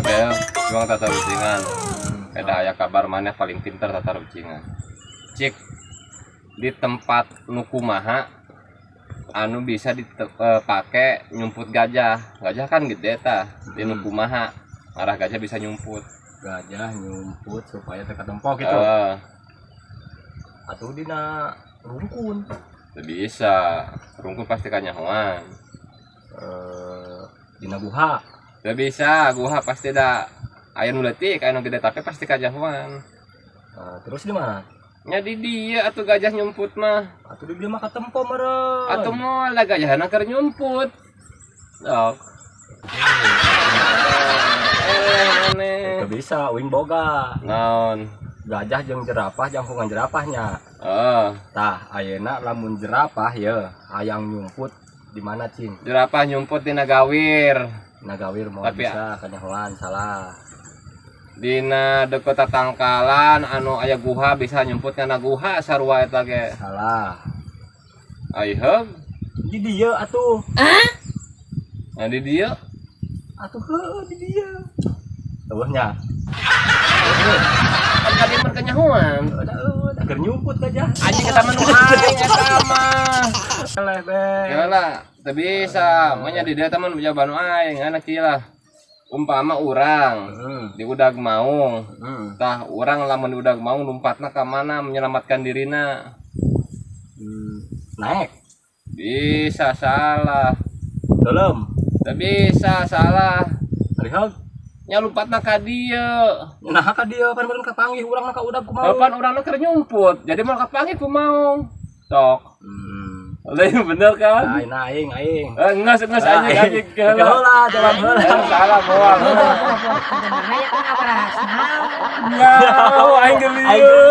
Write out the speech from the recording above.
bel juang tata rucingan beda aya kabar mana paling pintar tata rucingan cik di tempat nu kumaha anu bisa dipakai nyumput gajah kan gede tah di nu kumaha arah gajah bisa nyumput supaya teka tempok gitu atau dina rungkun bisa rungkun pasti kanyahoan dina guha bisa guha pasti dah aya nu leutik aya nu gede tapi pasti kanyahoan terus di mana nya di dia atuh gajah nyumput mah atuh di dia mah katempo meureun atuh moal da gajahna keur nyumput sok itu bisa wing boga naon gajah jeung jerapah jangkungan jerapahnya tah ayeuna lamun jerapah ya hayang nyumput di mana cing jerapah nyumput di nagawir mau tapi bisa kanyahoan salah dina deket tatangkalan anu aya guha bisa nyumput kana guha sarua eta ge salah ayeug di dieu atuh nah di dieu atuh heuh di dieu eueuhnya kan tadi mah kanyahoan udah keur nyumput gajah anjing eta mah nu aing eta mah eleh be yalah teu bisa mah nya di dieu teh mah nu jawaban aing anak kieu lah umpama urang di udag maung tah urang lamun di udag maung lompatna ka mana menyelamatkan dirina naik bisa salah dalam teu bisa salah lihat nya lompatna ka dieu nah ka dieu pan meureun kapanggih urang ka udag kumaha pan urangna keur nyumput jadi moal kapanggih ku maung sok lain bener kan? Aing. Enggak anjing. Heula, jawab heula. Salah moal. Bahaya kan apa rasna? Ya, aing geulieu.